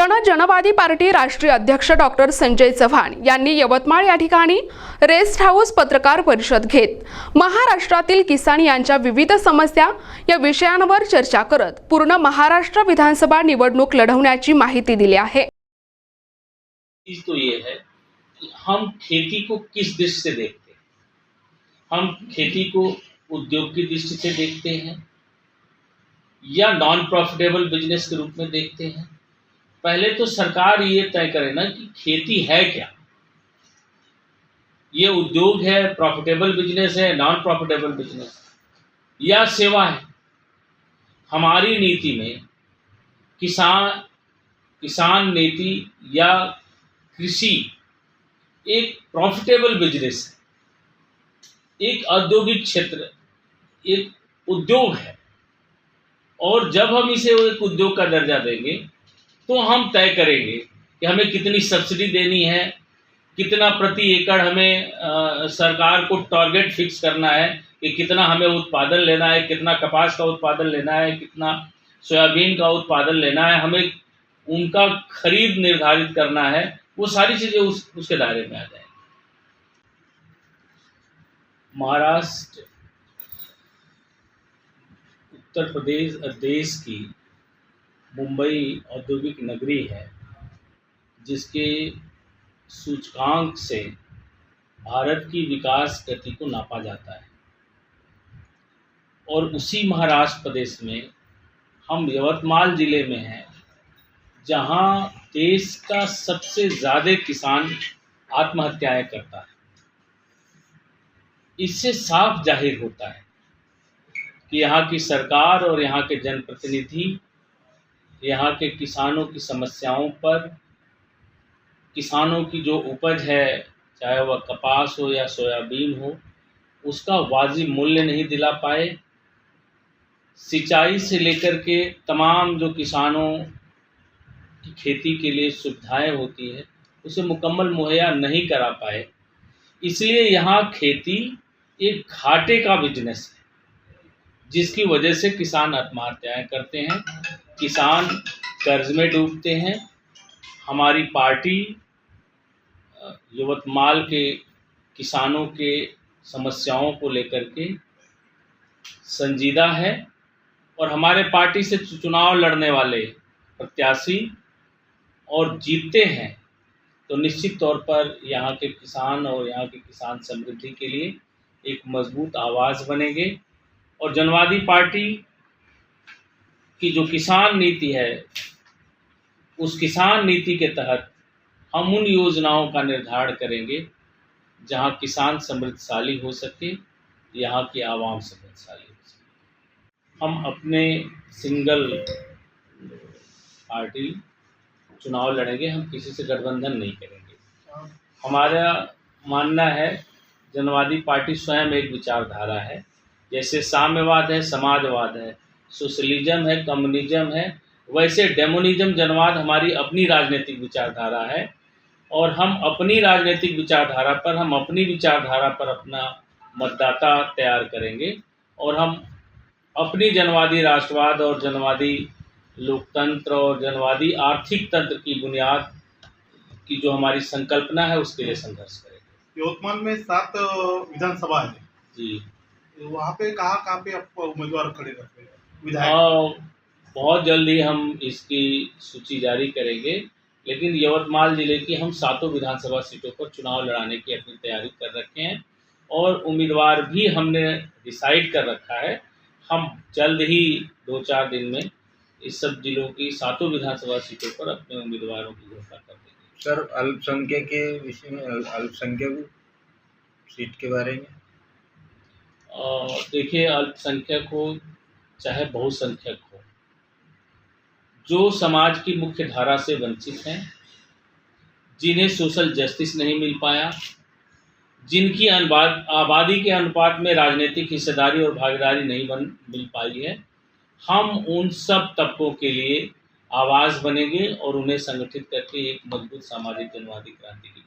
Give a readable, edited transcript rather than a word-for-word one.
जनवादी पार्टी राष्ट्रीय अध्यक्ष डॉक्टर संजय चव्हाण यांनी यवतमाळ या ठिकाणी रेस्ट हाऊस पत्रकार परिषद घेत महाराष्ट्रातील किसान यांच्या विविध समस्या या विषयांवर चर्चा करत पूर्ण महाराष्ट्र विधानसभा निवडणूक लढवण्याची माहिती दिली आहे। तो ये है कि हम खेती को किस दृष्टि से देखते हैं। हम खेती को उद्योग की दृष्टि से देखते हैं या नॉन प्रॉफिटेबल बिजनेस के रूप में देखते हैं। पहले तो सरकार ये तय करे ना कि खेती है क्या, ये उद्योग है, प्रॉफिटेबल बिजनेस है, नॉन प्रॉफिटेबल बिजनेस या सेवा है। हमारी नीति में किसान नीति या कृषि एक प्रॉफिटेबल बिजनेस है, एक औद्योगिक क्षेत्र, एक उद्योग है। और जब हम इसे एक उद्योग का दर्जा देंगे तो हम तय करेंगे कि हमें कितनी सब्सिडी देनी है, कितना प्रति एकड़ हमें सरकार को टारगेट फिक्स करना है कि कितना हमें उत्पादन लेना है, कितना कपास का उत्पादन लेना है, कितना सोयाबीन का उत्पादन लेना है, हमें उनका खरीद निर्धारित करना है। वो सारी चीज़ें उसके दायरे में आ जाएंगी। महाराष्ट्र, उत्तर प्रदेश देश की मुंबई औद्योगिक नगरी है, जिसके सूचकांक से भारत की विकास गति को नापा जाता है। और उसी महाराष्ट्र प्रदेश में हम यवतमाल जिले में हैं, जहां देश का सबसे ज़्यादा किसान आत्महत्याएं करता है। इससे साफ जाहिर होता है कि यहाँ की सरकार और यहाँ के जनप्रतिनिधि यहाँ के किसानों की समस्याओं पर, किसानों की जो उपज है, चाहे वह कपास हो या सोयाबीन हो, उसका वाजिब मूल्य नहीं दिला पाए। सिंचाई से लेकर के तमाम जो किसानों की खेती के लिए सुविधाएं होती है, उसे मुकम्मल मुहैया नहीं करा पाए। इसलिए यहाँ खेती एक घाटे का बिजनेस है, जिसकी वजह से किसान आत्महत्याएं करते हैं, किसान कर्ज में डूबते हैं। हमारी पार्टी यवतमाल के किसानों के समस्याओं को लेकर के संजीदा है और हमारे पार्टी से चुनाव लड़ने वाले प्रत्याशी और जीतते हैं तो निश्चित तौर पर यहाँ के किसान और यहाँ के किसान समृद्धि के लिए एक मजबूत आवाज़ बनेंगे। और जनवादी पार्टी की जो किसान नीति है, उस किसान नीति के तहत हम उन योजनाओं का निर्धारण करेंगे जहां किसान समृद्धशाली हो सके, यहाँ की आवाम समृद्धशाली हो सके। हम अपने सिंगल पार्टी चुनाव लड़ेंगे, हम किसी से गठबंधन नहीं करेंगे। हमारा मानना है जनवादी पार्टी स्वयं एक विचारधारा है, जैसे साम्यवाद है, समाजवाद है, सोशलिज्म है, कम्युनिज्म है, वैसे डेमोनिज्म जनवाद हमारी अपनी राजनीतिक विचारधारा है। और हम अपनी राजनीतिक विचारधारा पर अपना मतदाता तैयार करेंगे और हम अपनी जनवादी राष्ट्रवाद और जनवादी लोकतंत्र और जनवादी आर्थिक तंत्र की बुनियाद की जो हमारी संकल्पना है, उसके लिए संघर्ष करेंगे। यवतमाल में 7 विधानसभा है जी, वहाँ पे कहाँ पे आप उम्मीदवार खड़े करते हैं विधायक? बहुत जल्दी हम इसकी सूची जारी करेंगे, लेकिन यवतमाल जिले की हम 7 विधानसभा सीटों पर चुनाव लड़ाने की अपनी तैयारी कर रखे हैं और उम्मीदवार भी हमने डिसाइड कर रखा है। हम जल्द ही 2-4 दिन में इस सब जिलों की 7 विधानसभा सीटों पर अपने उम्मीदवारों की घोषणा कर देंगे। सर, अल्पसंख्यक के विषय में, अल्पसंख्यक सीट के बारे में देखिए, अल्पसंख्यक हो चाहे बहुसंख्यक हो, जो समाज की मुख्य धारा से वंचित हैं, जिन्हें सोशल जस्टिस नहीं मिल पाया, जिनकी आबादी के अनुपात में राजनीतिक हिस्सेदारी और भागीदारी नहीं मिल पाई है, हम उन सब तबकों के लिए आवाज़ बनेंगे और उन्हें संगठित करके एक मजबूत सामाजिक जनवादी क्रांति की